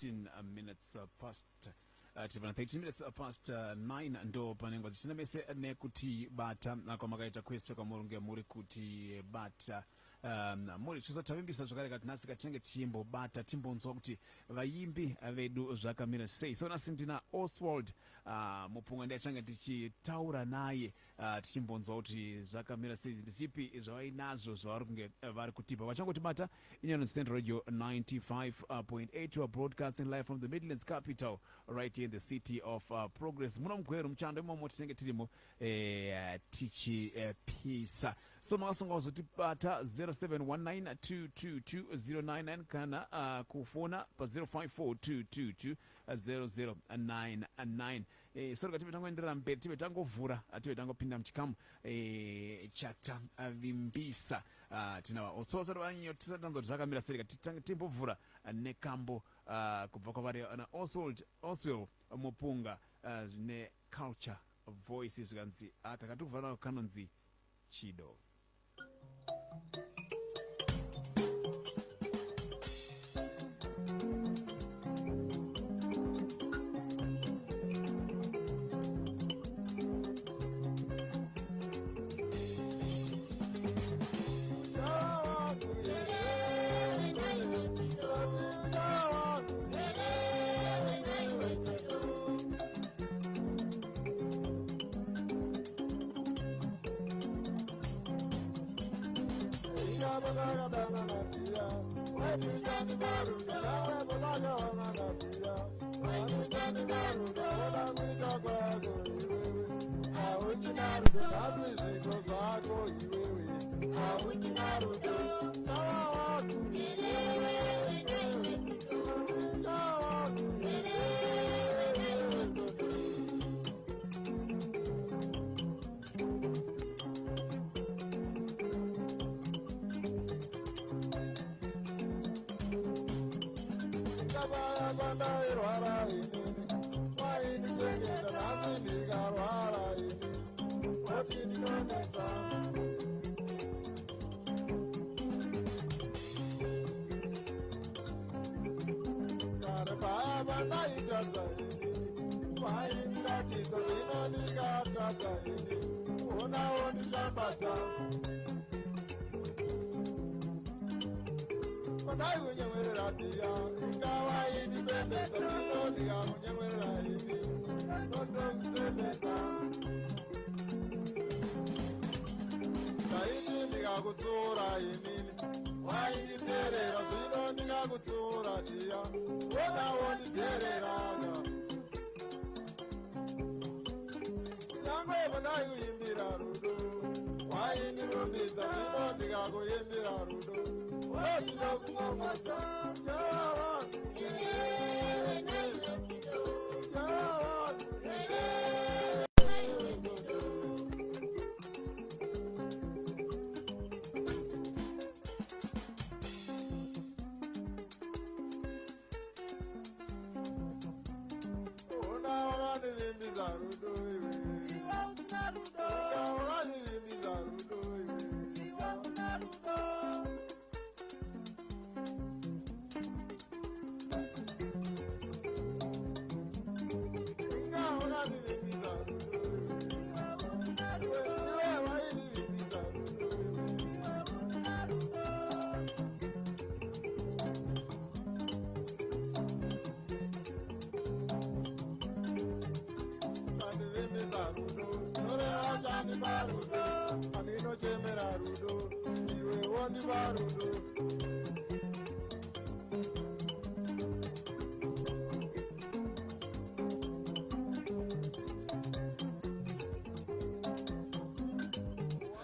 13 minutes past 13 minutes past 9 ndo panengwa zichina mese nekuti bata nakwamakaita kwese kwamurunge muri kuti bata muri tuzatavimbisa zvakare kati nhasi katinenge tichimbobata timbonzwa kuti vaimbi vedu zvakamira sei. So nasi ndina Oswell Mupunga ndiachange tichitaura naye tichimbonzwa kuti zvakamira sei, ndichipi zvavainazvo zvavari kunge vari kutipa vachangotibata. Inyano Central Radio 95.8 we are broadcasting live from the Midlands capital right here in the city of Progress. Muno mgweru mchando imomo tinenge tirimo tichipisa. So makasonga wazotibata 0719222099 kana kufona pa 0542220099. Sori katibe tangoenderera mberi tibe tangovhura tibe tangopinda muchikamu chatavimbisa tinawa ososari vanyo tisatanzwa kuti zvakamira sei kati timbovhura nekambo kubva kwavari na Oswell Mupunga ne culture voices zvikanzi takatokuvana kanonzi chido.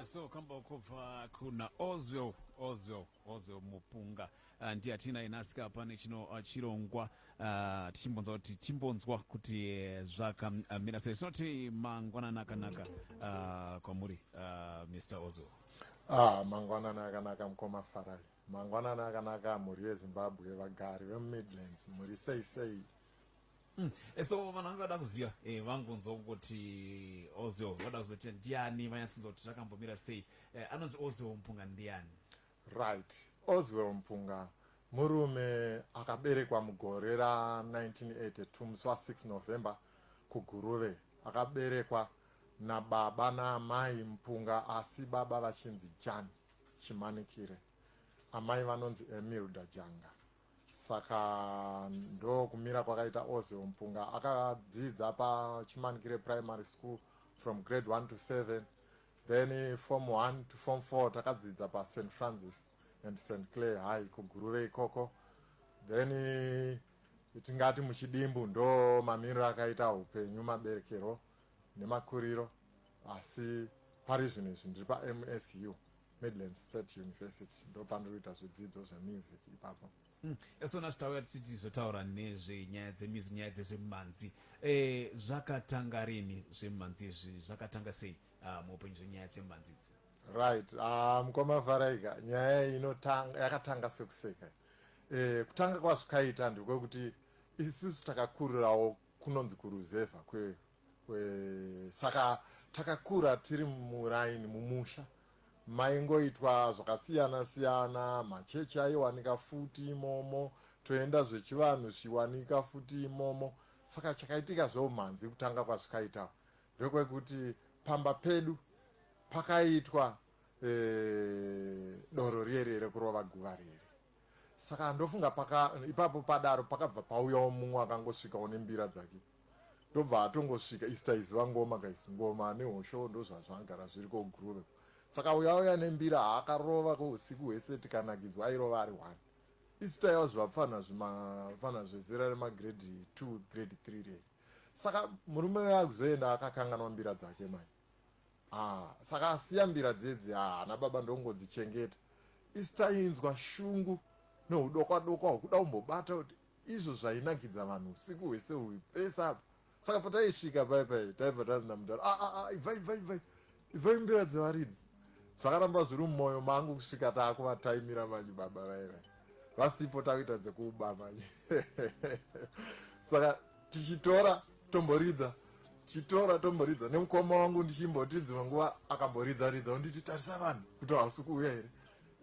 So kamba ukova kuna Oswell Mupunga ndiye atina inasika pane chino chirongwa tichimbonzwa kuti zvakamira sei. Sinoti mangwanana akanaka kwamuri Mr. Oswell. Mangwanana akanaka mukoma Farali. Mangwanana akanaka muri weZimbabwe vagari veMidlands muri sei. So vanhu vanga vada kuziva vangonzwa kuti Oswell vada kuzoti ndiani vanyatsinzwa kuti zvakambomira sei. Anonzi Oswell Mupunga ndiani? Right. Oswell Mupunga murume akaberekwa mugore ra1982 musi wa6 November kuguruve. Akaberekwa nababa naamai Mupunga, asi baba vachinzi Jan Chimanikire, amai vanonzi Emilda Janga. Saka ndo kumira kwakaita Oswell Mupunga. Akadzidza paChimanikire Primary School from grade 1 to 7, then form 1 to form 4 takadzidza pa St. Francis and St. Clair High kuguruve ikoko. Then tingati muchidimbu ndo mamiriro akaita upenyu, maberekero nemakuriro, asi pari zvino izvi ndiri paMSU, Midlands State University, ndo pandinoita zvidzidzo zvemusic ipapo. Esona titaura tichizotaura nezvenyaya dzemusic, nyaya dzezvemanzi. Zvakatanga rini zvemanzi izvi, zvakatanga sei muupenyu zvenyaya dzemanzi idzi? Right, mukoma Varaiga, nyaya yakatanga sekuseka. Kutanga kwazvikaita ndekwekuti isusu takakurirawo kunonzi kuruzevha saka takakura tiri muraini mumusha, maingoitwa zvakasiyana siyana, machechi aiwanika futi imomo, toenda zvechivanhu zviwanika futi imomo. Saka chakaitika zveumhanzi kutanga kwazvikaita ndekwekuti pamba pedu pakaitwa doro rieri rekurova guva rieri. Saka ndofunga ipapo padaro pakabva pauyawo mumwe akangosvikawo nembira dzake, ndobva atongosvika isitaiziva ngoma kaisi, ngoma nehosho ndo zvazvagara zviri koguruve. Saka uyauya nembira haakarova kweusiku hwese tikanakidzwa airova ari 1. Isitaiwa zvivafana zvezera remagrade 2 grade 3 reri. Saka murume wakuzoenda akakanganwa mbira dzake mai. Saka asiya mbira dzedzi, ana baba ndongodzichengeta. Isitainzwa shungu noudokwa-dokwa hwekuda kumbobata kuti izvo zvainakidza vanhu usiku hwese uyu pese apa. Saka pataisvika paipai taibva tazina mudaro, ibvai mbira dzevaridzi. Zvakaramba zviri mumwoyo mangu kusvika taakuvataimira manyi baba vaivai vasipo, takuita dzekuuba manyi. Saka tichitora tomboridza, nemukoma wangu ndichimboti dzimwe nguva akamboridza unditi tarisa vanhu kuti hausi kuuya here,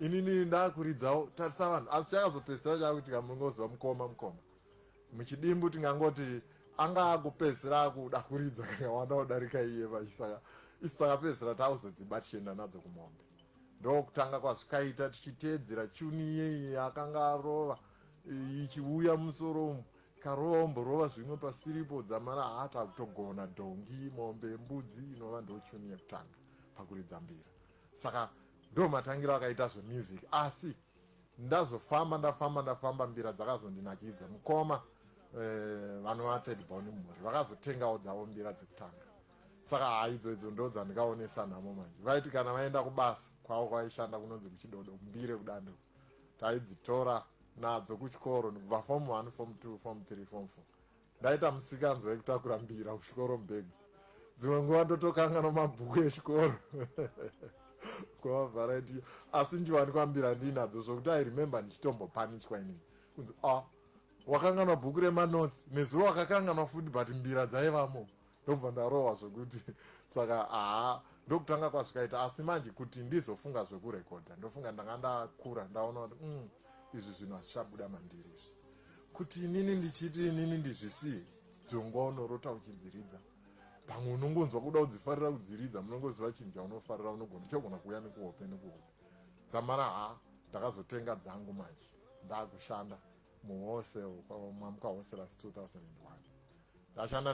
inini ndakuridzawo tarisa vanhu. Asi chakazopedzisira chakuitika munongoziva mukoma muchidimbu tingangoti anga akupedzisira akuda kuridza kakawanda kudarika iye pachi. Saka isu takapedzisira tauzodziba tichienda nadzo kumombe. Ndokutanga kwazvikaita tichiteedzera chuni iyeye akanga arova ichiuya musoro umu, karova umborova zvimwe pasiripo dzamara takutogona dhongi, mombe, mbudzi, inova ndo chuni yekutanga pakuridza mbira. Saka ndo matangiro akaita zvemusic. Asi ndafamba mbira dzakazondinakidza. Mukoma vanova third born mumhuri vakazotengawo dzavo mbira dzekutanga. Saka idzodzo ndo dzandikaonesa nhamo manje. Vaiti kana vaenda kubasa kwavo kwaishanda kunonzi kuchidodo kumbire kudando, taidzitora nadzo kuchikoro kubva form 1 form 2 form 3 form 4. Ndaita musikanzwa wekutakura mbira kuchikoro mbegi. Dzimwe nguva ndotokanganwa mabhuku echikoro kwa variety, asi njiwanikwa mbira ndinadzo zvokuti I remember ndichitombopanichwa inini kunzi wakanganwa bhuku remanotsi nezuva wakakanganwa futi but mbira dzaivamo. Ndobva ndarohwa zvokuti saka ndokutanga kwazvikaita. Asi manje kuti ndizofunga zvekurekodha ndofunga ndanga ndakura ndaona kuti izvi zvinhu hazvichabuda mandiri izvi, kuti inini ndichiti inini ndizvisiye dzongono rota uchidziridza. Pamwe unongonzwa kuda kudzifarira kudziridza, munongoziva chinhu chaunofarira unogona chogona kuuya nekuhope dzamara ndakazotenga dzangu manje ndakushanda muhostel mwamuka hostelers 2001. ndashanda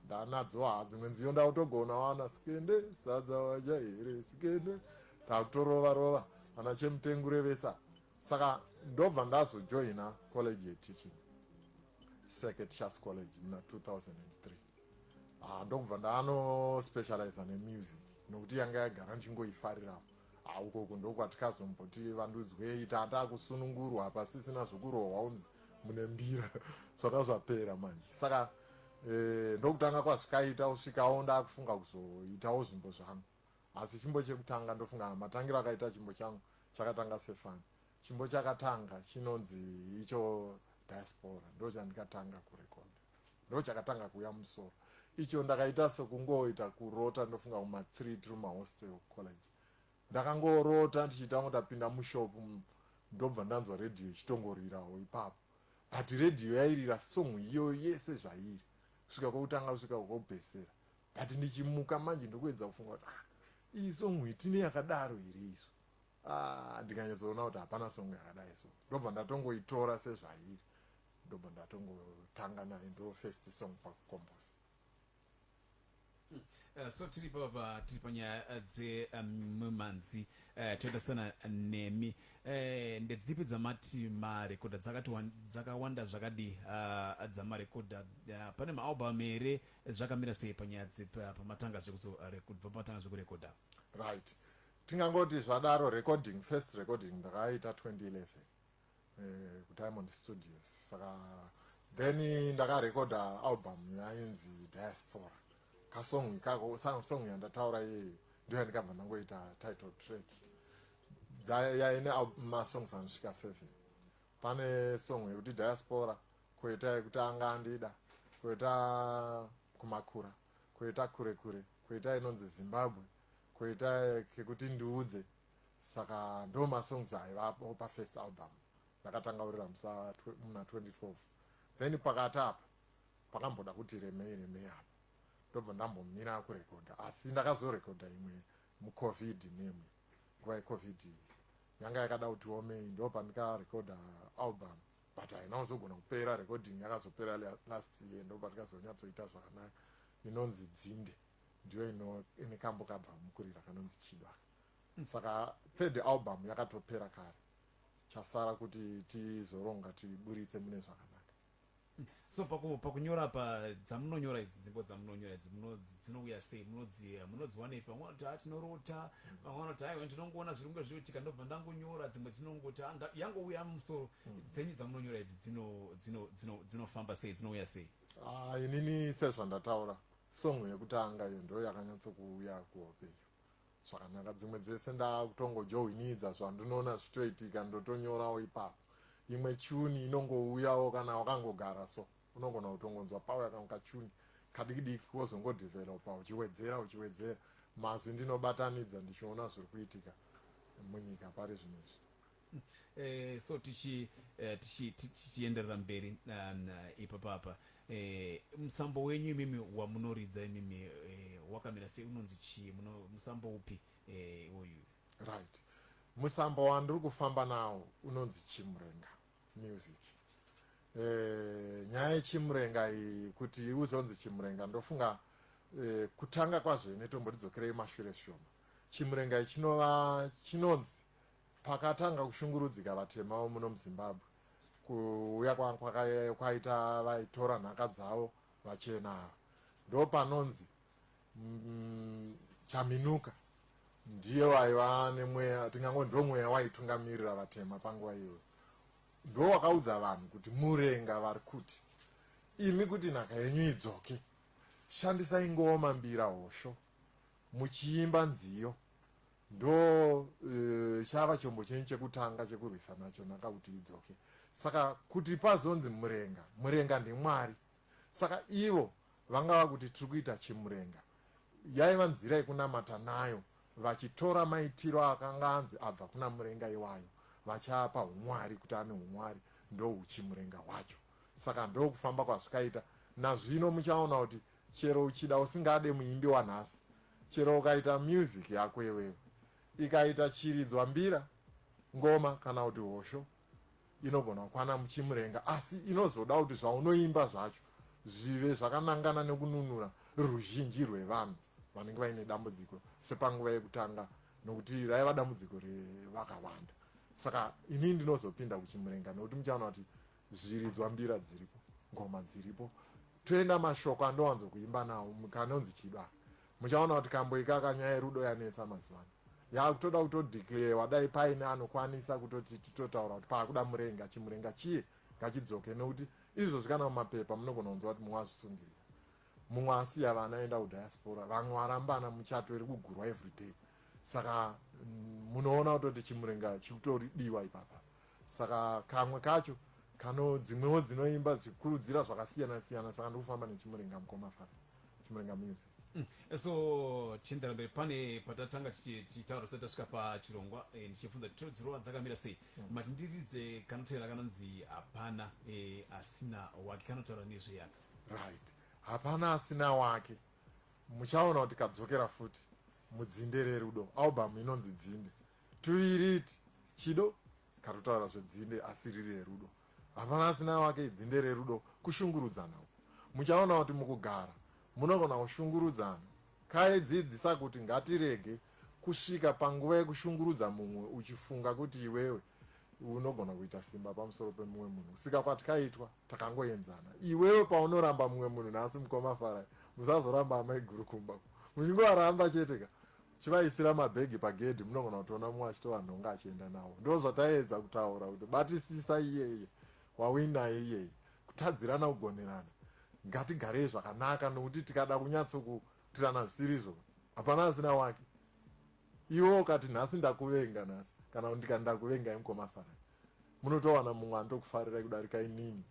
ndanadzo dzimwe nziyo ndautogona wana sikende sadza waja here sikende takutorova ana chemutengurevesa. Saka ndobva ndazojoina college yeteaching, Second Chas College muna 2003. Ndokubva ndaanospecializa nemusic nokuti yanga yagara ndichingoifarirawo. Ukoko ndokwatikazomboti vandudzwei tatakusunungurwa pasisina zvokurohwa unzi mune mbira zvakazvapera manje. Saka ndokutanga kwazvikaita usvikawo ndakufunga kuzoitawo zvimbo zvangu. Asi chimbo chekutanga ndofunga matangiro akaita chimbo changu chakatanga sefani. Chimbo chakatanga chinonzi icho diaspora, ndo chandikatanga kurekodha, ndo chakatanga kuya musoro. Icho ndakaita sekungoita kurota, ndofunga kuma 3 tiri mahostel college. Ndakangorota ndichiita ndapinda mushopu ndobva ndanzwa redhiyo ichitongorirawo ipapo, but redhiyo yairira song iyoyo yese zvairi kusvika kwokutanga kusvika kwokupedzisira. But ndichimuka manje ndokuedza kufunga kuti iyi song itine yakadaro here isu, ndikanyatsoona kuti hapana song yakadai so ndobva ndatongoitora sezvairi, ndobva ndatongotanga nayo ndo first song pakukombosa. So tiri panyaya dzemumanzi toita sana nemi ndedzipi dzamati marekodha dzakawanda zvakadi dzamarekodha pane maalbum here zvakamira sei panyaya pamatanga zvekurekodha? Right, tingangoti zvadaro recording, first recording ndakaita 2011 kuDiamond Studios, saka then ndakarekodha album yainzi Diaspora, kasong kako song yandataura iyeyi ndiyo yandikabva ndangoita title track yaine masongs anosvika 7. Pane song yekuti Diaspora, koita yekutanga andida, koita kumakura, koita kure kure, koita inonzi Zimbabwe, koita kekuti ndiudze. Saka ndo masongs aivapo pafirst album yakatanga urira muna 2012. Then pakati apa pakamboda kuti remei apo ndobva ndambomira kurekodha, asi ndakazorekodha imwe mucovid nemwe nguva yecovid yanga yakada kuti omei, ndo pandikarekodha album, but haina kuzogona kupera, recording yakazopera last year, ndo patikazonyatsoita zvakanaka inonzi Dzinde, ndiyo ine kambo kabva mukurira kanonzi Chidwa. Saka third album yakatopera kare, chasara kuti tizoronga tiburitse mune zvakanaka. So pakunyora dzamunonyora idzi dzimbo dzamunonyora idzi dzinouya sei? Munodziwana ipi? Vamwe vanoti tinorota, vamwe vanoti aiwa ndinongoona zvirungu zviitika ndobva ndangonyora, dzimwe dzinongoti yangouya musoro. Dzenyu dzamunonyora idzi dzinofamba sei, dzinouya sei? Inini sezvandataura, song yekutanga iyo ndo yakanyatsokuuya kuhope iyo zvakanaka. Dzimwe dzese ndakutongojoinidza zvandinoona zvitoitika ndotonyorawo ipapo. Imwe tune inongouyawo kana wakangogara so unogona kutongonzwa pauya kachuni kadikidiki wozongodevelopa uchiwedzera mazwi ndinobatanidza ndichiona zviri kuitika munyika pari zvinezvi. So tichienderera mberi ipapapa, musambo wenyu imimi wamunoridza imimi wakamira sei, unonzi chii, musambo upi uyu? Right, musambo wandiri kufamba nawo unonzi Chimurenga music. Nyaya yechimurenga iyi kuti uzonzi Chimurenga ndofunga kutanga kwazvo netombodidzokerei mashure shoma. Chimurenga chinonzi pakatanga kushungurudzika vatema muno muZimbabwe, kuuya kwaita vaitora nhaka dzavo vachena ava, ndo panonzi Chaminuka ndiye waiva nemweya, tingangoti ndo mweya waitungamirira vatema panguva iyoyo. Ndo wakaudza vanhu kuti murenga vari kuti imi kuti nhaka yenyu idzoke, shandisai ngoma, mbira, hosho muchiimba nziyo, ndo chava chombo chenyu chekutanga chekurwisa nacho nhaka kuti idzoke. Saka kuti pazonzi murenga ndimwari, saka ivo vangava kuti tiri kuita chimurenga, yaiva nzira yekunamata nayo, vachitora maitiro akanga anzi abva kuna murenga iwayo, vachapa umwari kuti ane umwari, ndo uchimurenga hwacho. Saka ndo kufamba kwazvikaita. Nazvino muchaona kuti chero uchida usingade muimbi wanhasi, chero ukaita music yako iwewe ikaita chiridzwa mbira, ngoma kana kuti hosho, inogona kukwana muchimurenga, asi inozoda kuti zvaunoimba zvacho zvive zvakanangana nekununura ruzhinji rwevanhu vanenge vaine dambudziko sepanguva yekutanga, nokuti raiva dambudziko revakawanda. Saka ini ndinozopinda kuchimurenga nokuti muchaona kuti zviridzwa mbira dziripo, ngoma dziripo, toenda mashoko andowanzo kuimba nawo kanonzi Chidwa. Muchaona kuti kambo ikaka nyaya yerudo yanetsa mazuvano, yakutoda kutodeclarewa dai paine anokwanisa kutoti titotaura kuti paakuda murenga, chimurenga chiye ngachidzoke, nokuti izvozvi kana mumapepa munogona kunzwa kuti mumwe azvisungirira, mumwe asiya vana aenda kudiaspora, vamwe varambana muchato iri kugurwa everyday. Saka munoona kutoti chimurenga chikutoridiwa ipapa. Saka kamwe kacho dzimwewo dzinoimba zikurudzira zvakasiyana siyana, saka ndikufamba nechimurenga mukoma fana, chimurenga music. So chindara mbere pane patatanga chitauro sati tasvika pachirongwa ndichifudza kuti todzirova dzakamira sei mati ndiridze kanotera kanonzi hapana asina wake kanotaura nezveyaka right hapana asina wake muchaona kuti kadzokera futi mudzinde rerudo album inonzi dzinde tuviri riti chido katotaura zvedzinde asi riri rerudo hapana asina wake dzinde rerudo kushungurudzana muchaona kuti mukugara munogona kushungurudzana kaidzidzisa kuti ngatirege kusvika panguva yekushungurudza mumwe uchifunga kuti iwewe unogona kuita simba pamusoro pemumwe munhu sika kwatikaitwa takangoenzana iwewe paunoramba mumwe munhu nhasi mukoma farai musazoramba amaiguru kumba muchingoramba cheteka chivaisira mabhegi pagedhi munogona kutoona mumwe achitova nhonga achienda nawo ndo zvataedza kutaura kuti batisisa iyeye wawinaye iyeye kutadzirana kugonerana ngatigarei zvakanaka nokuti tikada kunyatsokutirana zvisirizvo hapana asina wake iwo ukati nhasi ndakuvenga nhasi kana kuti ndakuvengai mukoma farai munotowana mumwe anotokufarirai kudarika inini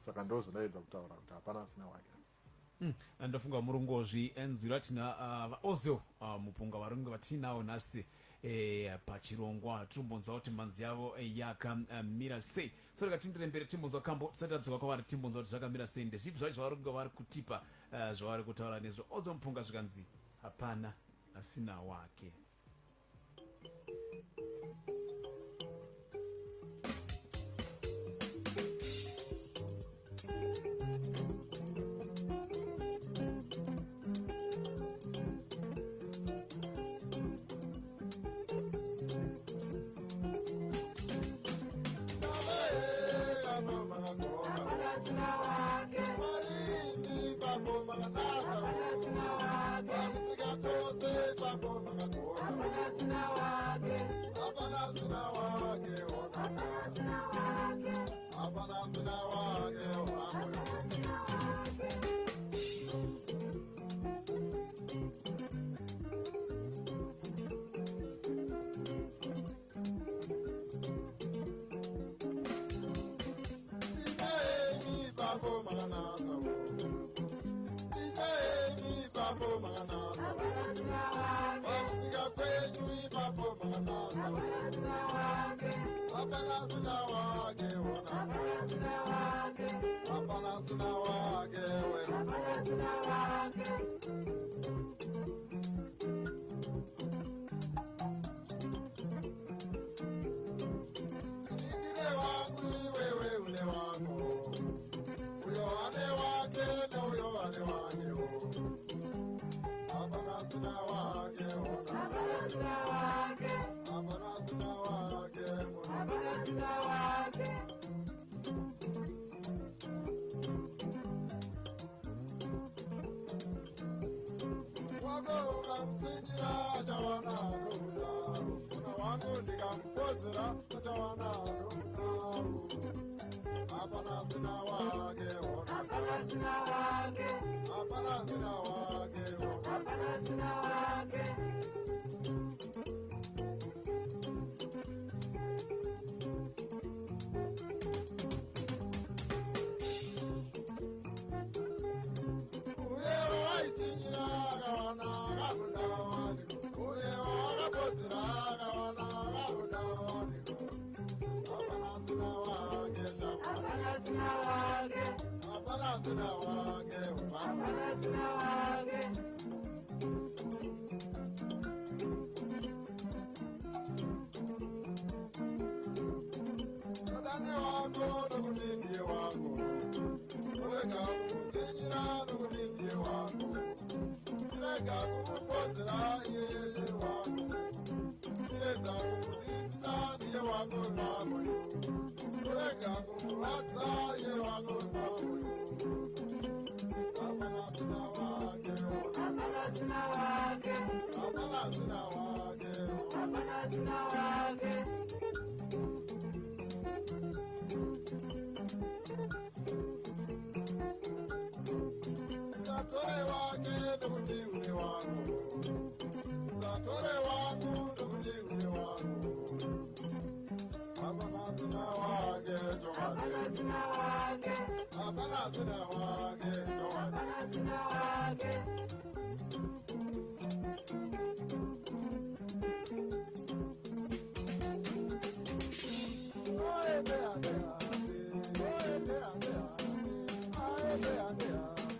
saka ndozvodaedza kutaura kuti hapana asina wake ndofunga murongozvi enzira tina Oswell Mupunga varungu vatinawo nhasi pachirongwa tinombonzwa kuti mhanzi yavo yakamira sei so rikatindire mberi timbonzwa kambo tisati tadzoka kwavari timbonzwa kuti zvakamira sei ndezvipi zvacho zvavarungu vari kutipa zvavari kutaura nezvo Oswell Mupunga zvikanzi hapana asina wake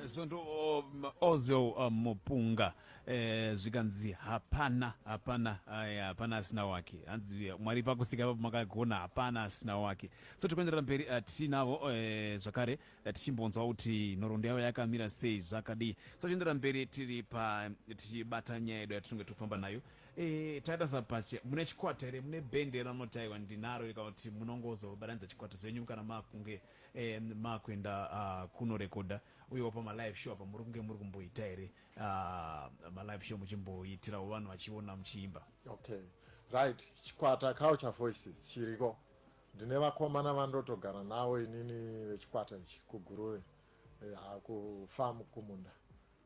So ndo Oswell Mupunga zvikanzi hapana asina wake, hanzi Mwari pakusika papo makagona hapana asina wake. So tikuenderera mberi tinavo zvakare tichimbonzwa kuti nhoroondo yavo yakamira sei zvakadii. So tichienderera mberi tichibata nyaya yedu yatinenge tofamba nayo. Taita sapache mune chikwata here, mune bhende ranotaiwa ndinaro rikakuti munongozobaranidza chikwata zvenyu kana makunge makuenda kunorekodha uyewo pamalive show apa muri kunge muri kumboita here malive show muchimboitirawo vanhu vachiona muchiimba? Okay, right. Chikwata Culture Voices chiriko. Ndine vakomana vandotogara navo inini vechikwata ichi kuguruve kufamu kumunda.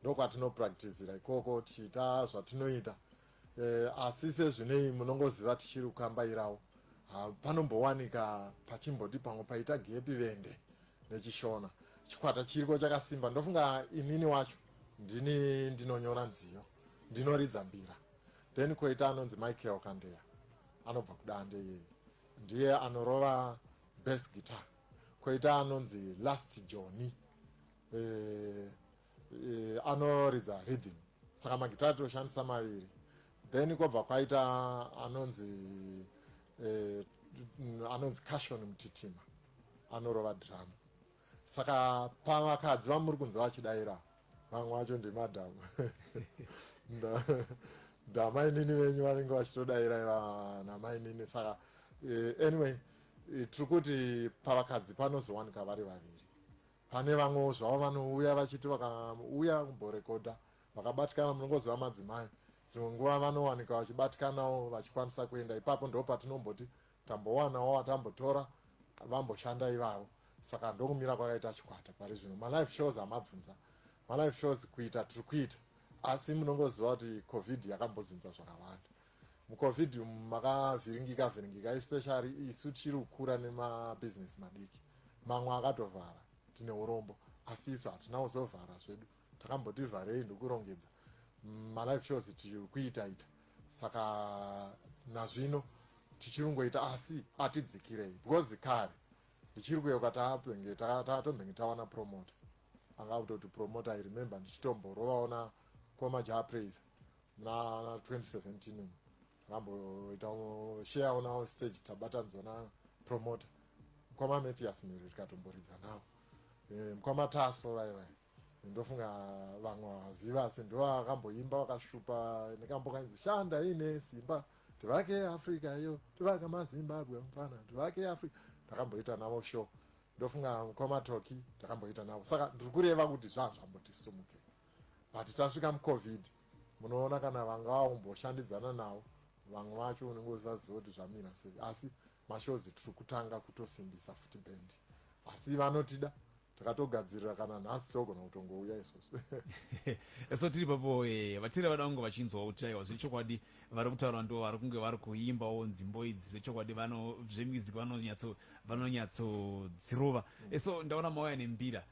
Ndokwatinopracticira ikoko tichiita zvatinoita. Asi sezvinei munongoziva tichiri kukambairawo panombowanika pachimboti pamwe paita gepi vende nechishona. Chikwata chiriko chakasimba. Ndofunga inini wacho ndinonyora nziyo, ndinoridza mbira. Then koita anonzi Michael Kandeya, anobva kudande yeye, ndiye anorova bass guitar. Koita anonzi Last Johnny, anoridza rhythm. Saka magitara toshandisa maviri. Then kobva kwaita anonzi Cashon Mutitima, anorova drum. Saka pavakadzi vamuri kunzi vachidaira vamwe vacho ndimadhamu ndamainini venyu vanenge vachitodaira namainini. Saka anyway tiri kuti pavakadzi panozowanika vari vaviri. Pane vamwewo zvavo vanouya vachiti vakauya kumborekodha vakabatikana munongoziva madzimai, dzimwe nguva vanowanika vachibatikanawo vachikwanisa kuenda. Ipapo ndo patinomboti tambowanawo vatambotora vamboshanda ivavo. Saka ndokumira kwakaita chikwata pari zvino. Malive shows hamabvunza, malive shows kuita tiri kuita, asi munongoziva kuti covid yakambozunza zvakawanda. Mucovid makavhiringika especially isu tichiri kukura nemabhizinesi madiki, mamwe akatovhara, tine urombo, asi isu hatina kuzovhara zvedu, takamboti vharei ndokurongedza. Malive shows tichiri kuita. Saka nazvino tichiri kungoita asi atidzikirei, because kare ndichiri kuyoka tatombenge tawana promoter. Anga kutoti promoter, I remember ndichitomborovaona kwamajaha praise na 2017 ngamboita share ona stage tabatanzwa na promoter kwama Mathias Miri rikatomboridza nawo kwamataso vai ndofunga vamwe vaziva asi ndo akamboimba vakashupa nekambokanzi shanda ine simba tivake Africa iyo tivake maZimbabwe mfana tivake Africa. Takamboita navo show, ndofunga kwamatoki takamboita navo. Saka ndiri kureva kuti zvambotisimuke, but tasvika mucovid munoona kana vanga vaumboshandidzana navo vamwe vacho unenge usaziva kuti zvamira sei, asi mashozi tiri kutanga kutosimbisa futi bendi, asi vanotida takatogadzirira kana nhasi togona kutongouya izvozvo. So tiri papo vatiri vada kunge vachinzwa utaiwa zvechokwadi vari kutaura ndo vari kunge vari kuimbawo nzimbo idzi zvechokwadi zvemusic vanonyatsodzirova. So ndaona mauya nembira,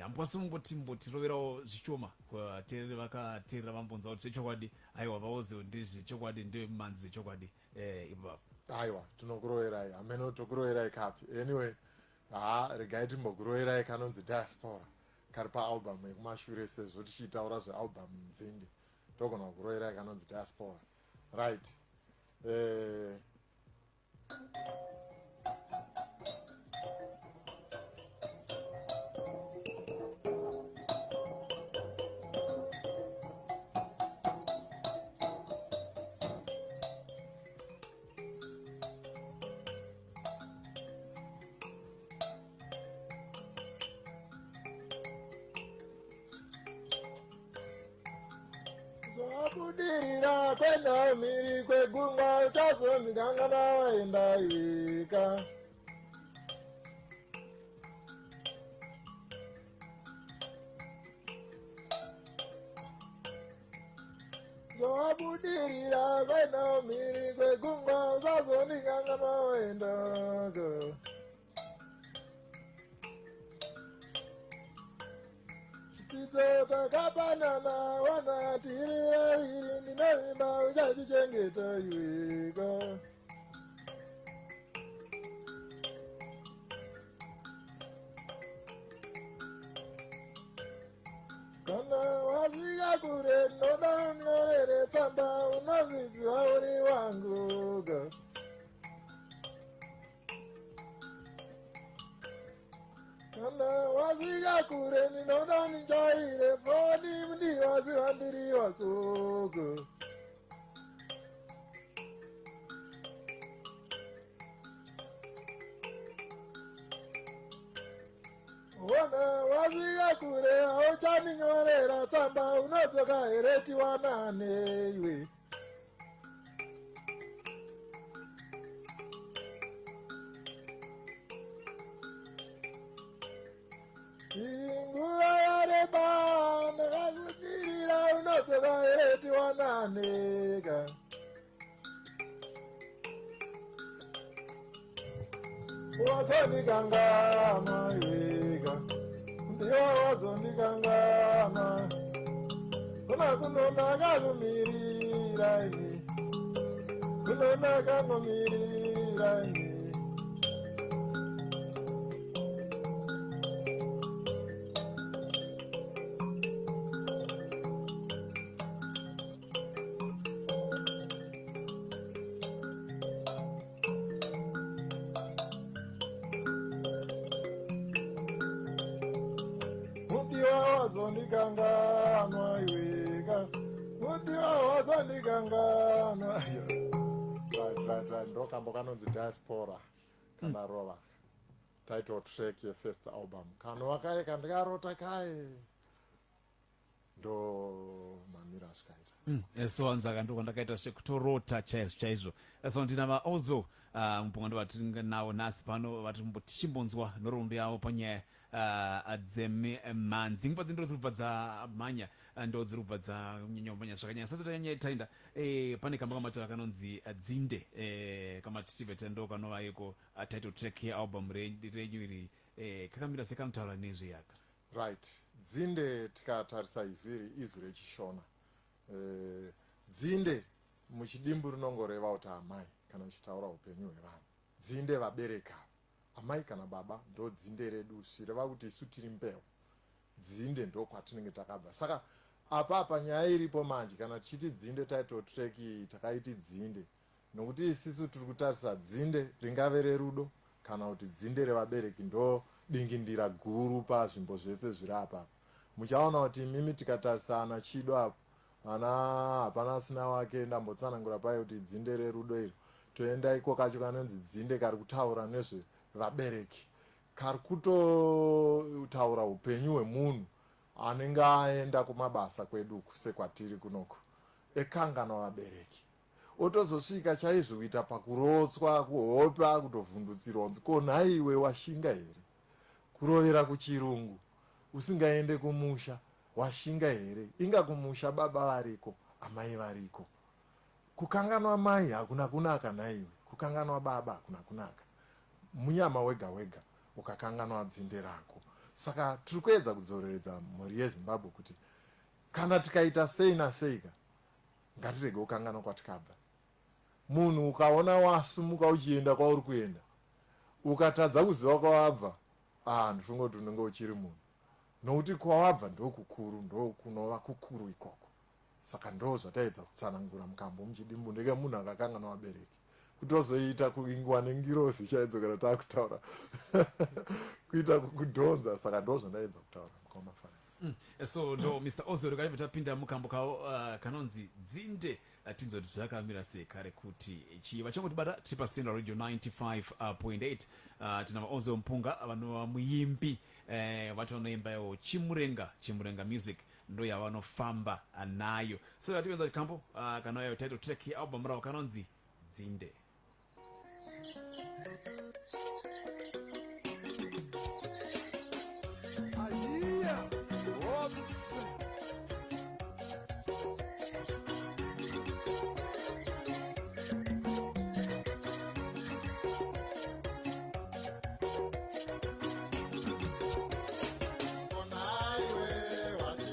hambwasi mumbotiroverawo zvichoma kuvateereri vakateerera vambonzwa kuti zvechokwadi aiwa vaoziwo ndezvechokwadi ndemanzi zvechokwadi ipapo. Aiwa tinokuroverai, hameno tokuroverai kapi. Anyway regai timbokuroverai kanonzi Diaspora, kari paalbum yekumashure sezvo tichiitaura zvealbum nzinde, togona kuroverai kanonzi Diaspora. Right. Zvabudirira kwenda mhiri kwegungwa utazondikangana waenda ika. Zvabudirira kwenda mhiri kwegungwa utazondikangana waenda ika. chidzidzo takapanana wana tirira iri ndinavimba uchachichengeta iweka kana wasvika kure ndinoda unyorere tsamba unozviziva uri wanguga kana wasvika kure ndinoda ndijaire foni ndiwaziva ndiri wakuga wana wasvika kure hauchaninyorera tsamba unodzoka here tiwanane iwe inguva yareba ndakakudirira unodzoka here tiwananeka wazondikangama iweka ndiwo wazondikangama kuna kunonaka kumirira ini kunonaka kumirira ini wazondikangama iweka mutiwa wazondikangama ndokamba kanonzi diaspora kana rova title track yefirst album kanova kaye kandikarota kaye ndo mamira asvikaita so anzaka ndo kwandakaita sekutorota chaizvo so ndinava Oswell Mupunga ndo vatinga nawo nhasi pano tichimbonzwa nhoroondo yavo panyaya dzemhanzi nguva dzindiro dziri kubva dzamhanya ndo dziri kubva dzanyanya zvakanyanya sati tanyanya taenda pane kamba kamatora kanonzi dzinde kama tichibva ndo kanova iko title track yealbum renyu iri kakamira sekanotaura nezveyaka right dzinde tikatarisa izwi rechishona dzinde muchidimbu rinongoreva kuti amai kana muchitaura upenyu hwevanhu dzinde vabereka amai kana baba ndo dzinde redu zvireva kuti isu tiri mbeu dzinde ndo kwatinenge takabva saka apa nyaya iripo manje kana tichiti dzinde title track iyi takaiti dzinde nokuti isisu tiri kutarisa dzinde ringave rerudo kana kuti dzinde revabereki ndo dingindira guru pazvimbo zvese zviri apapo muchaona kuti mimi tikatarisa ana chido apo ana hapana asina wake ndambotsanangura payo kuti dzinde rerudo iro toenda iko kacho kanonzi dzinde kari kutaura nezvevabereki kari kutotaura upenyu hwemunhu anenge aenda kumabasa kwedu sekwatiri kunoko ekanganwa vabereki otozosvika chaizvo kuita pakurotswa kuhopa kutovhundutsirwa kunzi ko nhaiwe washinga here kurovera kuchirungu usingaende kumusha washinga here inga kumusha baba variko amai variko kukanganwa mai hakuna kunaka naiwe kukanganwa baba hakuna kunaka munyama wega wega ukakanganwa dzinde rako saka tiri kuedza kudzoreredza mhuri yezimbabwe kuti kana tikaita sei naseika ngatirege kukanganwa kwatikabva munhu ukaona wasumuka uchienda kwauri kuenda ukatadza kuziva kwawabva ndifunga kuti unenge uchiri munhu nokuti kwawabva ndokukuru ndokunova kukuru ikoko saka ndo zvataedza kutsanangura mukambo muchidimbu ndeke munhu akakanganwa vabereki kutozoita kuingwa nengirozi chaidzo kana taakutaura kuita kukudhonza saka ndo zvandaedza kutaura mukamafana so ndo Mr. Oswell kaiva tapinda mukambo kawo kanonzi dzinde tinzoti zvakamira sei kare kuti chiva changotibata tiri paSendwa Radio 95.8 tinava Oswell Mupunga vanova muimbi vati vanoimbawo chimurenga music ndo yavanofamba nayo so yativenza kuti kambo kanauyayo title track yealbum ravo kanonzi dzinde Onaiwe was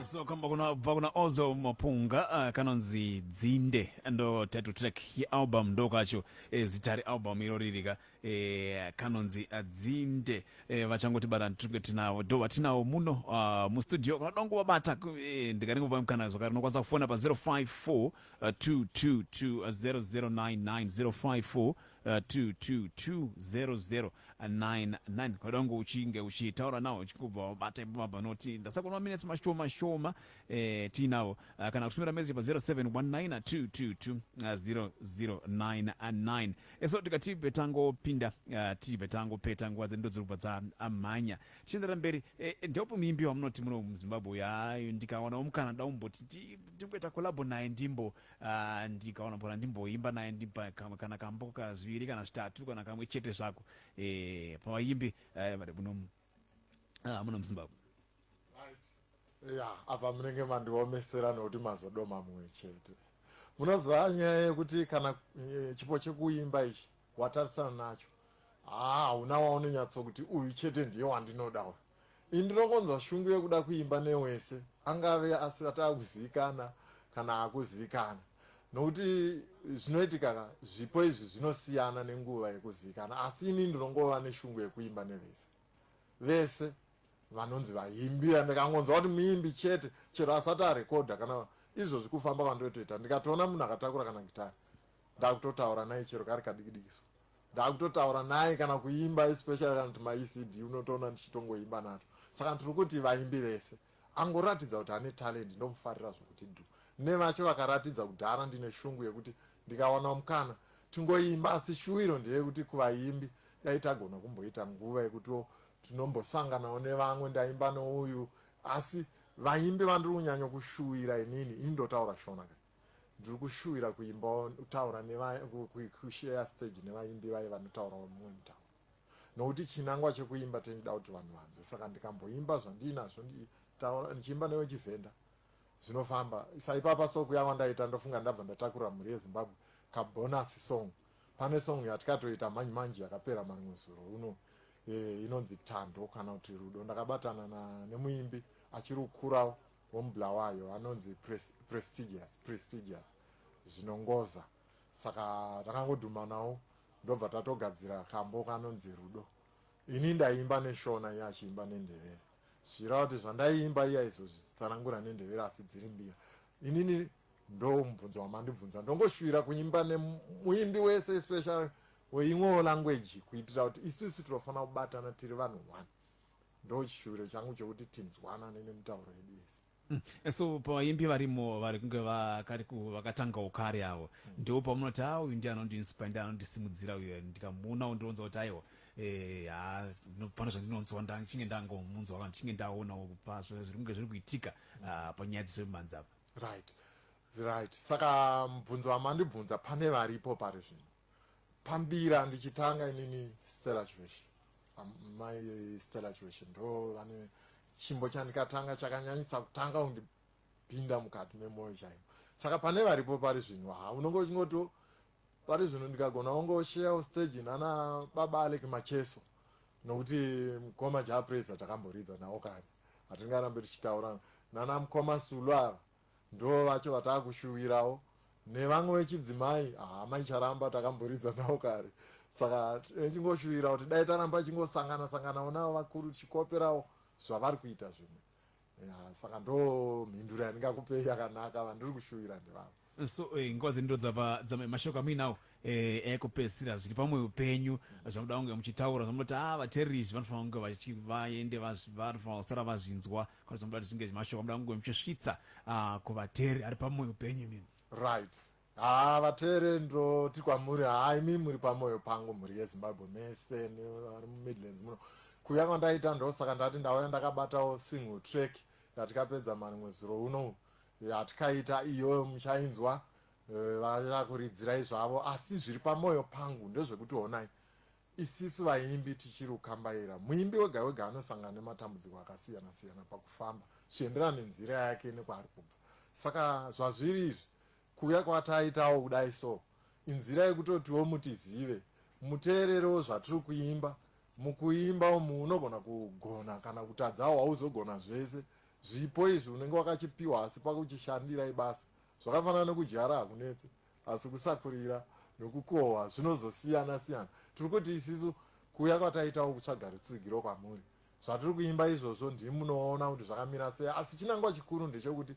So kamba kuna Oswell Mupunga kanonzi dzinde ndo title track album ndo kacho zitari album iroririka kanonzi dzinde vachangoti bada tunge tinawo ndo vatinawo muno mu studio kadongo wabata ndikaringo pa mkanazo kari nokwaza kufona pa 054 222 0099 054 2220099 kadongo uchinge uchitaura nawo chikubva wabata ibaba noti ndasakona minutes mashoma tinawo kana kutumira message pa 0719220099 eso tikati petango pinda tipetango petango wadze ndodzo kupatsa amanya chiendera mberi ndopo muimbi wa munoti muno muZimbabwe yayo ndikaona umukana daumboti timbeta collab naye ndimbo ndikaona bora ndimboimba naye ndimba kana kamboka zviri kana zvitatu kana kamwe chete zvako pawaimbi vade muno muZimbabwe. Ya apa munenge mandiomesera nokuti mazodoma mumwe chete. Munoziva nyaya yekuti kana chipo chekuimba ichi watarisana nacho una waunonyatso kuti uyu chete ndiye wandinoda. Indinokonzwa shungu yekuda kuimba newese angave asati akuzivikana kana akuzivikana nokuti zvinoitika zvipo izvi zvinosiyana nenguva yekuzivikana asi ini ndinongova neshungu yekuimba nevese vese vanonzi vaimbi ndikangonzwa kuti muimbi chete chero asati arekodha kana izvozvi kufamba kwandotoita ndikatoona munhu akatakura kana gitari ndakutotaura naye chero kari kadikidikiso, ndakutotaura naye kana kuimba, especially kana kuti maECD unotoona ndichitongoimba nato. Saka ndiri kuti vaimbi vese angoratidza kuti ane talent, ndomufarira zvokuti dhu. Nevacho vakaratidza kudhara ndine shungu yekuti ndikawana mukana tingoimba, asi shuwiro ndeyekuti kuvaimbi dai tagona kumboita nguva yekuti tinombosanganawo nevamwe, ndaimba nouyu. Asi vaimbi vandiri kunyanya kushuwira inini ndotaura shona kai, ndiri kushuwira kuimba, kutaura kusheya stage nevaimbi vai vanotaurawo mumwe mutauro, nokuti chinangwa chekuimba tinida kuti vanhu vanzwe. Saka ndikamboimba zvandinazvo ndichiimba newechivhenda zvinofamba. Saipapa soku yawandaita ndofunga ndabva ndatakurira mhuri yeZimbabwe kabonus song. Pane song yatikatoita manji manji yakapera marimwe zuro uno, inonzi Tando kana kuti Rudo. Ndakabatana nemuimbi achiri kukurawo womubulawayo anonzi prestigious zvinongoza. Saka takangodhuma nawo ndobva tatogadzira kambo kanonzi Rudo. Ini ndaimba neshona, iye achiimba nendevere. Zvirava kuti zvandaimba iya izvo zvichitsanangura nendevere asi dziri mbira. Inini ndo mubvunzo wamandibvunza, ndongoshuwira kuimba nemuimbi wese especially weimwewo language, kuitira kuti isusu tinofanira kubatana tiri vanhu one. Ndo chishuwiro changu chokuti tinzwana nemitauro yedu yese. So pavaimbi varimo vari kunge vakatanga ukare avo, ndo pamunoti uyu ndiye anondiinspire, ndiye anondisimudzira uyu, ndikamuona undironza kuti aiwa pano zvandinonzwa ndichinge ndangomunzwa kana ndichinge ndaonawo zviri kunge zviri kuitika panyaya dzezvemumanzi apa. Right. Saka mubvunzo wamandibvunza pane varipo pari zvino. Pambira ndichitanga inini Stella Chweshi, mai Stella Chweshi ndo vane chimbo chandikatanga chakanyanyisa kutanga undipinda mukati memwoyo chaimo. Saka pane varipo pari zvino, unongoti pari zvino ndikagona ongosheya stage nana baba Alec Macheso, nokuti mukoma japraiser takamboridza nawo kare, hatingarambe tichitaura nana mukoma Sulu ava ndo vacho vatakushuwirawo, nevamwe vechidzimai maicharamba takamboridza nawo kare. Saka chingoshuwira kuti dai taramba chingosangana navo vakuru tichikoperawo zvavari kuita zvimwe. Saka ndo mhinduro yandingakupei yakanaka, vandiri kushuwira ndivavo. So nguva dzendo mashoko amuinawo ekupedzisira zviri pamwoyo penyu zvamuda kunge muchitaura zvamoti vateereri vanofanira kunge vaende vanofanira kusara vazvinzwa, kana zvamuda kuti zvinge mashoko amuda kunge muchisvitsa kuvateereri ari pamwoyo penyu mimi. Right. Vateereri ndoti kwamuri, imi muri pamwoyo pangu, mhuri yeZimbabwe mese nevari muMidlands muno. Kuuya kwandaita ndosaka ndati ndauya ndakabatawo single track yatikapedza marimwe zuro uno yatikaita iyo muchainzwa vachakuridzirai zvavo, asi zviri pamwoyo pangu ndezvekuti onai isisu vaimbi tichiri kukambaira. Muimbi wega wega anosangana nematambudziko akasiyana siyana pakufamba zvienderana nenzira yake nekwaari kubva. Saka zvazviri izvi kuuya kwataitawo kudai so inzira yekutotiwo mutizive muteererewo zvatiri kuimba. Mukuimba umu unogona kugona kana kutadzawo, hauzogona zvese. Zvipo izvi unenge wakachipiwa, asi pakuchishandira ibasa zvakafanana nekujara hakunetse, asi kusakurira nokukohwa zvinozosiyana siyana. Tiri kuti isisu kuuya kwataitawo kutsvaga rutsigiro kwamuri, zvatiri kuimba izvozvo ndimunoona kuti zvakamira sei, asi chinangwa chikuru ndechekuti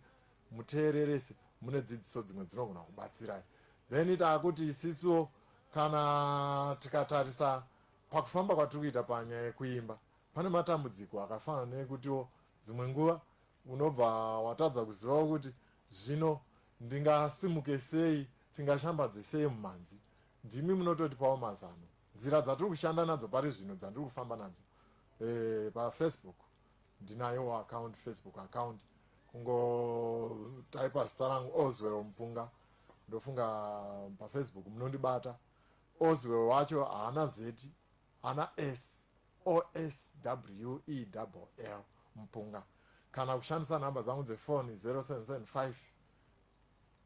muteererese mune dzidziso dzimwe dzinogona kubatsirai. Then taakuti isisu kana tikatarisa pakufamba kwatiri kuita panyaya yekuimba, pane matambudziko akafanana nekutiwo dzimwe nguva unobva watadza kuzivawo kuti zvino ndingasimuke sei, tingashambadze sei mumanzi. Ndimi munototipawo mazano. Nzira dzatiri kushanda nadzo pari zvino dzandiri kufamba nadzo paFacebook, ndinayo account, Facebook account, kungotaipa zita rangu Oswell Mupunga, ndofunga paFacebook munondibata. Oswell wacho haana zeti, ana S, OSWELL Mupunga. Kana kushandisa namba dzangu dzefoni 0775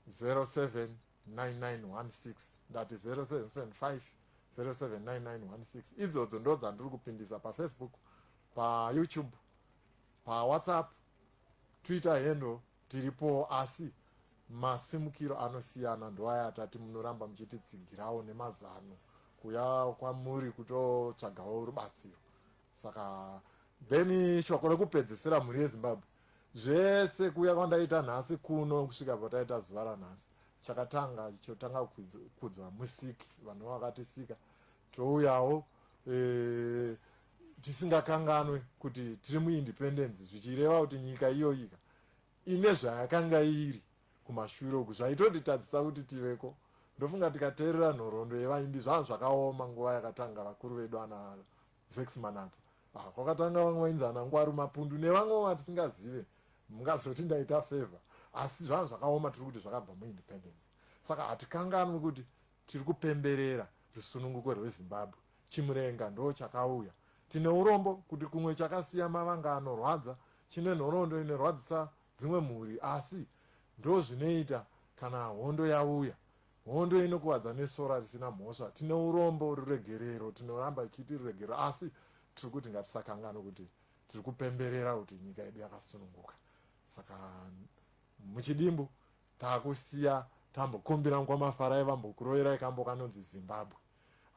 079916, ndati 0775 079916. Idzodzo ndo dzandiri kupindisa paFacebook, paYouTube, paWhatsApp, Twitter hendo tiripo, asi masimukiro anosiyana ndoaya atati munoramba muchititsigirawo nemazano kuya kwamuri kutotsvagawo rubatsiro. Saka then shoko rekupedzisira mhuri yeZimbabwe, zvese kuya kwandaita nhasi kuno kusvika pataita zuva ranhasi chakatanga chotanga kudzwa musiki vanhu vakatisika touyawo tisingakanganwe kuti tiri muindependence zvichireva kuti nyika iyoyika ine zvayakanga iri kumashure uku zvaitotitadzisa kuti tiveko. Ndofunga tikateerera nhoroondo yevaimbi zvanhu zvakaoma nguva yakatanga vakuru vedu ana Zex Manatsa kwakatanga vamwe vainzana Ngwaru Mapundu nevamwe vatisingazive mungazoti ndaita favor asi zvanhu zvakaoma tiri kuti zvakabva muindependence. Saka hatikanganwi kuti tiri kupemberera rusununguko rweZimbabwe. Chimurenga ndo chakauya. Tine urombo kuti kumwe chakasiya mavanga anorwadza chine nhoroondo inorwadzisa dzimwe mhuri asi ndo zvinoita kana hondo yauya. Hondo inokuvadza nesora risina mhosva. Tine urombo ruregerero tinoramba ichiti ruregerero asi tiri kuti ngatisakangana kuti tiri kupemberera kuti nyika yedu yakasununguka. Saka muchidimbu taakusiya tambokumbira ngwamafarai vambokuroverai ikambo kanonzi Zimbabwe.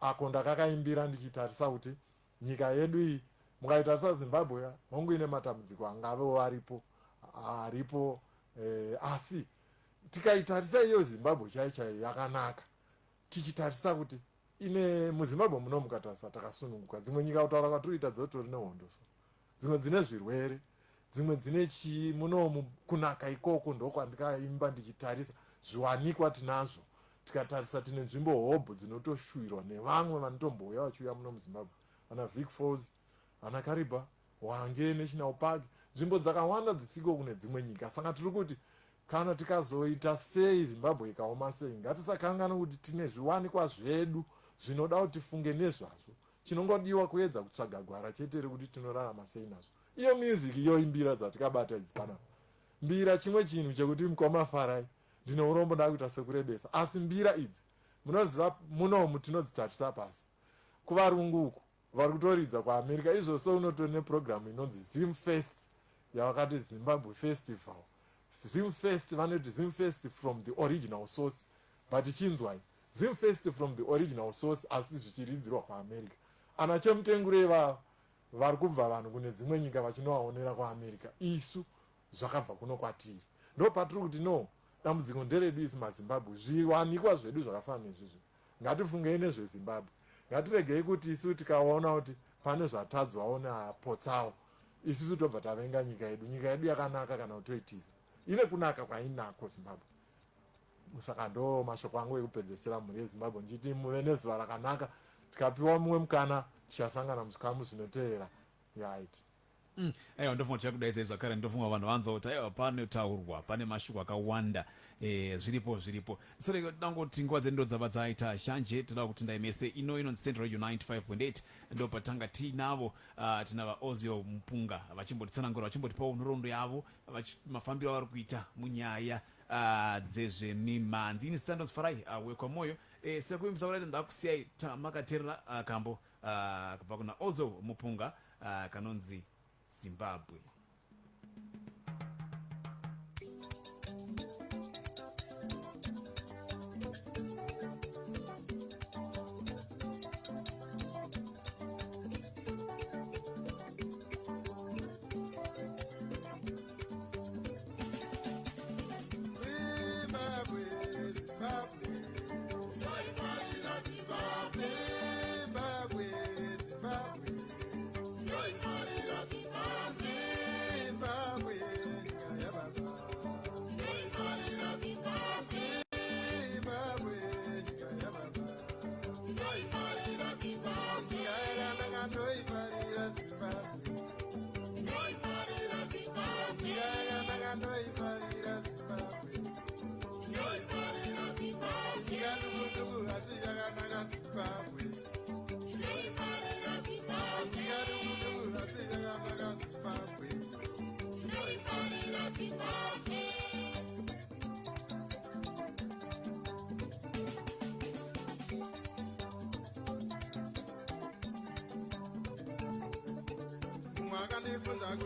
Ako ndakakaimbira ndichitarisa kuti nyika yedu iyi mukaitarisa Zimbabwe hongu ine matambudziko angavewo aripo asi tikaitarisa iyo Zimbabwe chaiyo yakanaka tichitarisa kuti ine muZimbabwe muno mukatarisa takasununguka. Dzimwe nyika kutaura kwatiriita dzotori nehondoso, dzimwe dzine zvirwere, dzimwe dzine chii muno kunaka ikoko ndokwandikaimba ndichitarisa zviwanikwa tinazvo. Tikatarisa tine nzvimbo hobho dzinotoshuvirwa nevamwe vanotombouya vachiuya muno muZimbabwe, vana Vic Falls, vana Kariba, Hwange National Park, nzvimbo dzakawanda dzisiko kune dzimwe nyika. Saka tiri kuti kana tikazoita sei Zimbabwe ikaoma sei ngatisakangana kuti tine zviwanikwa zvedu zvinoda kuti tifunge nezvazvo. Chinongodiwa kuedza kutsvaga gwara chete rekuti tinorarama sei nazvo. Iyo music iyo imbira dzatikabata idzikana mbira chimwe chinhu chekuti mukwamafarai ndine urombo ndakuita sekurebesa asi mbira idzi munoziva munomu tinodzitarisa pasi kuvarungu uku vari kutoridza kuAmerica izvose unotori neprogramu inonzi Zimfest yavakati Zimbabwe Festival. Zimfest vanoti Zimfest from the original source but chinzwai Zimfest from the original source asi zvichiridzirwa kuAmerica. Ana chemutengure vari kubva vanhu kune dzimwe nyika vachinovaonera kuAmerica isu zvakabva kuno kwatiri. Ndo patiri kuti no dambudziko nderedu isi maZimbabwe zviwanikwa zvedu zvakafanana nezvizvi ngatifungei nezveZimbabwe. Ngatiregei kuti isu tikaona kuti pane zvatadzwawo napotsawo isusu tobva tavenga nyika yedu yakanaka kana kutoitiza ine kunaka kwainako Zimbabwe. Saka ndo mashoko angu ekupedzesera mhuri yeZimbabwe ndichiti muve nezuva rakanaka. Tikapiwa mumwe mukana tichasangana muzvikamu zvinoteera right. Aiwa ndofunga tichakudaidza zvakare ndofunga vanhu vanzwa kuti aiwa panotaurwa pane mashoko akawanda zviripo sare dangoti nguva dzedu ndo dzava dzaita shanje toda kuti ndaimese inonzi Central Radio 95.8 ndo patanga tinavo tina Oswell Mupunga vachimbotitsanangura vachimbotipawo nhoroondo yavo mafambiro avari kuita munyaya dzezvemimhanzi. Ini Standards Farai wekwamoyo sekuimbisa kuti ndakusiyai makateerera kambo kubva kuna Oswell Mupunga kanonzi Zimbabwe. Mwaka nifunza kuti